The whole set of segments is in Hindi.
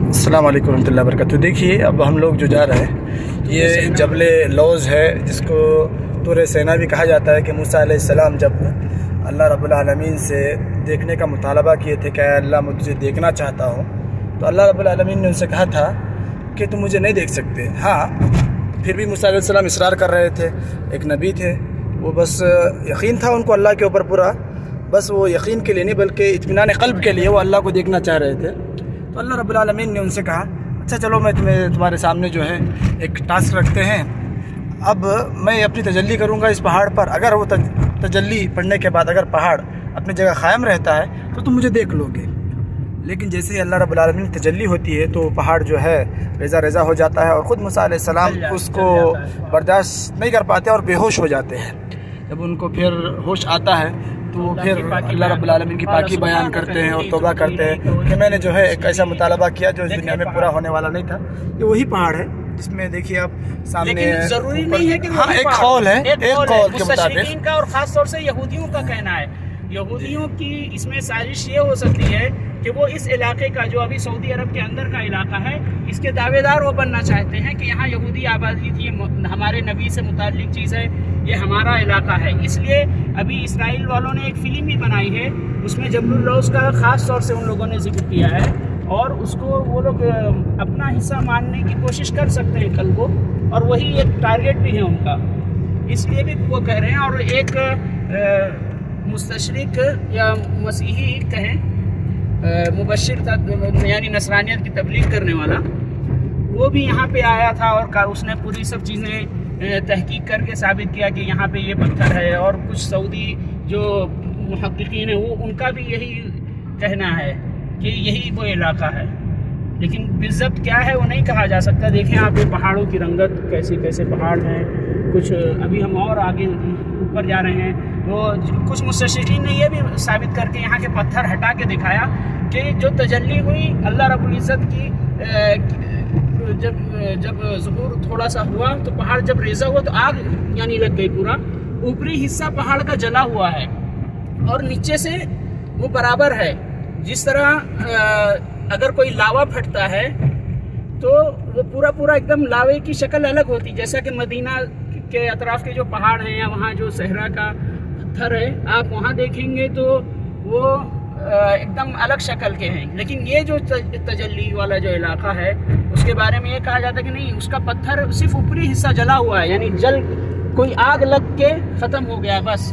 अस्सलाम वालेकुम रहमतुल्लाहि व बरकातुहू। देखिए अब हम लोग जो जा रहे हैं ये जबल लौज़ है, जिसको तूर सैना भी कहा जाता है। कि मूसा अलैहिस्सलाम जब अल्लाह रब्बुल आलमीन से देखने का मुतालबा किए थे कि अल्लाह मैं तुझे देखना चाहता हूँ, तो अल्लाह रब्बुल आलमीन ने उनसे कहा था कि तुम मुझे नहीं देख सकते। हाँ, फिर भी मूसा अलैहिस्सलाम इसरार कर रहे थे। एक नबी थे, वो बस यकीन था उनको अल्लाह के ऊपर पूरा, बस वो यकीन के लिए नहीं बल्कि इत्मीनान क़ल्ब के लिए वो अल्लाह को देखना चाह रहे थे। तो अल्लाह रब्बुल आलमीन ने उनसे कहा, अच्छा चलो मैं तुम्हारे सामने जो है एक टास्क रखते हैं। अब मैं अपनी तजल्ली करूँगा इस पहाड़ पर, अगर वो तजल्ली पढ़ने के बाद अगर पहाड़ अपनी जगह क़ायम रहता है तो तुम मुझे देख लोगे। लेकिन जैसे ही अल्लाह रब्बुल आलमीन की तजल्ली होती है तो पहाड़ जो है रेज़ा रेज़ा हो जाता है और ख़ुद मूसा अलैहिस्सलाम उसको बर्दाश्त नहीं कर पाते और बेहोश हो जाते हैं। जब उनको फिर होश आता है तो फिर अल्लाह रब्बुल आलमीन की पाकी बयान करते हैं और तौबा करते हैं कि मैंने जो है एक ऐसा मुतालबा किया जो इस दुनिया में पूरा होने वाला नहीं था। ये वही पहाड़ है जिसमें देखिए आप सामने, जरूरी नहीं है कि हाँ, एक कौल है, एक कौल के मुताबिक का, और खास तौर से यहूदियों का कहना है। यहूदियों की इसमें साजिश ये हो सकती है कि वो इस इलाके का, जो अभी सऊदी अरब के अंदर का इलाका है, इसके दावेदार वो बनना चाहते हैं कि यहाँ यहूदी आबादी थी, हमारे नबी से मुताल्लिक चीज़ है, ये हमारा इलाका है। इसलिए अभी इसराइल वालों ने एक फिल्म भी बनाई है, उसमें जबल लौज़ का ख़ास तौर से उन लोगों ने जिक्र किया है और उसको वो लोग अपना हिस्सा मानने की कोशिश कर सकते हैं कल को, और वही एक टारगेट भी है उनका, इसलिए भी वो कह रहे हैं। और एक मुस्तशरिक या मसीही कहें, मुबश्शिर था, यानी नसरानियत की तबलीग करने वाला, वो भी यहाँ पे आया था और उसने पूरी सब चीज़ें तहकीक करके साबित किया कि यहाँ पे ये पत्थर है। और कुछ सऊदी जो मुहक्किकीन है वो उनका भी यही कहना है कि यही वो इलाका है, लेकिन बिज़्ज़त क्या है वो नहीं कहा जा सकता। देखें आप ये पहाड़ों की रंगत, कैसे कैसे पहाड़ हैं। कुछ अभी हम और आगे ऊपर जा रहे हैं तो कुछ मुस्तशरिकीन ने ये भी साबित करके यहाँ के पत्थर हटा के दिखाया कि जो तजल्ली हुई अल्लाह रब्बुल इज़्ज़त की, जब ज़ुहूर थोड़ा सा हुआ तो पहाड़ जब रेज़ा हुआ तो आग यानी लग गई। पूरा ऊपरी हिस्सा पहाड़ का जला हुआ है और नीचे से वो बराबर है। जिस तरह अगर कोई लावा फटता है तो वो पूरा पूरा एकदम लावे की शक्ल अलग होती, जैसा कि मदीना के अतराफ के जो पहाड़ हैं या वहाँ जो सहरा का पत्थर है, आप वहाँ देखेंगे तो वो एकदम अलग शक्ल के हैं। लेकिन ये जो तजल्ली वाला जो इलाका है उसके बारे में ये कहा जाता है कि नहीं, उसका पत्थर सिर्फ ऊपरी हिस्सा जला हुआ है, यानी जल कोई आग लग के ख़त्म हो गया, बस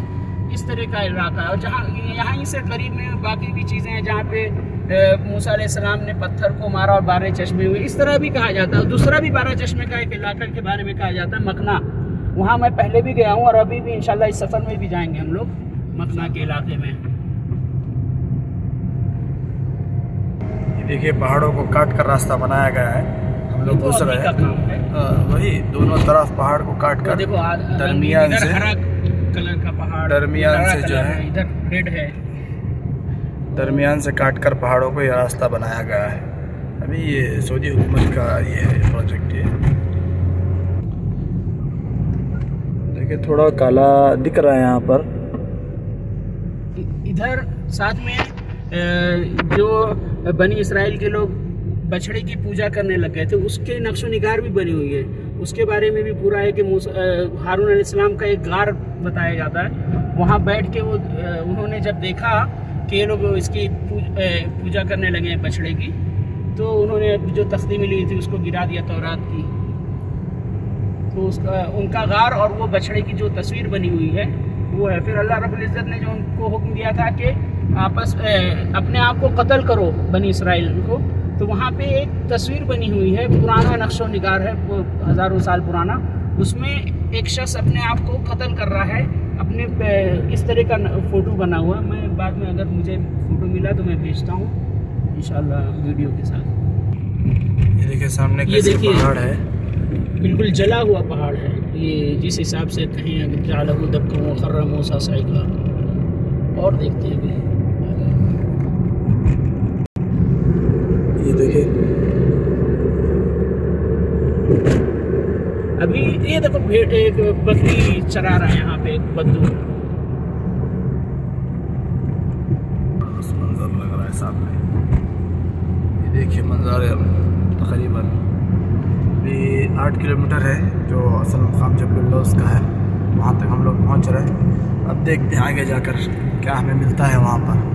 इस तरह का इलाका है। और जहाँ यहाँ से करीब में बाकी भी चीज़ें हैं जहाँ पे मूसा अलैहिस्सलाम ने पत्थर को मारा और 12 चश्मे हुए, इस तरह भी कहा जाता है। दूसरा भी 12 चश्मे का एक इलाका के बारे में कहा जाता है, मकना। वहाँ मैं पहले भी गया हूँ और अभी भी इंशाल्लाह इस सफ़र में भी जाएंगे हम लोग मकना के इलाके में। देखिए पहाड़ों को काट कर रास्ता बनाया गया है, हम लोग घुस रहे हैं। वही दोनों तरफ पहाड़ को काट कर दरमियान से हरा कलर का पहाड़, दरमियान से जो है इधर रेड है, दरमियान से काट कर पहाड़ों को ये रास्ता बनाया गया है। अभी ये सऊदी हुकूमत का ये प्रोजेक्ट है। देखिए थोड़ा काला दिख रहा है यहाँ पर। इधर साथ में जो बनी इसराइल के लोग बछड़े की पूजा करने लग गए थे, उसके नक्शो निगार भी बनी हुई है। उसके बारे में भी पूरा है कि हारून अलैहिस्सलाम का एक गार बताया जाता है, वहाँ बैठ के वो उन्होंने जब देखा कि ये लोग इसकी पूजा करने लगे हैं बछड़े की, तो उन्होंने जो तख्ती मिली थी उसको गिरा दिया तौरात की। तो उसका उनका गार और वो बछड़े की जो तस्वीर बनी हुई है वो है। फिर अल्लाह रब्बुल इज़्ज़त ने जो उनको हुक्म दिया था कि आपस अपने आप को कत्ल करो बनी इसराइल को, तो वहाँ पे एक तस्वीर बनी हुई है, पुराना नक्शो निगार है, वो हज़ारों साल पुराना। उसमें एक शख्स अपने आप को कत्ल कर रहा है, अपने इस तरह का फ़ोटो बना हुआ। मैं बाद में अगर मुझे फ़ोटो मिला तो मैं भेजता हूँ इंशाल्लाह वीडियो के साथ। ये देखिए सामने कैसे पहाड़ है, बिल्कुल जला हुआ पहाड़ है। ये जिस हिसाब से कहें अगर जालहू दब्का खर्रा मूसा साइका। और देखते हैं ये देखिए अभी ये देखो भेड़, एक बकरी चरा रहा है यहाँ पे, एक बद्दू। मंजर लग रहा है सामने, ये देखिए। देखिए मंज़ार तकरीबन भी 8 किलोमीटर है जो असल मुकाम जबल लौज़ का है, वहाँ तक हम लोग पहुँच रहे हैं। अब देखते हैं आगे जाकर क्या हमें मिलता है वहाँ पर।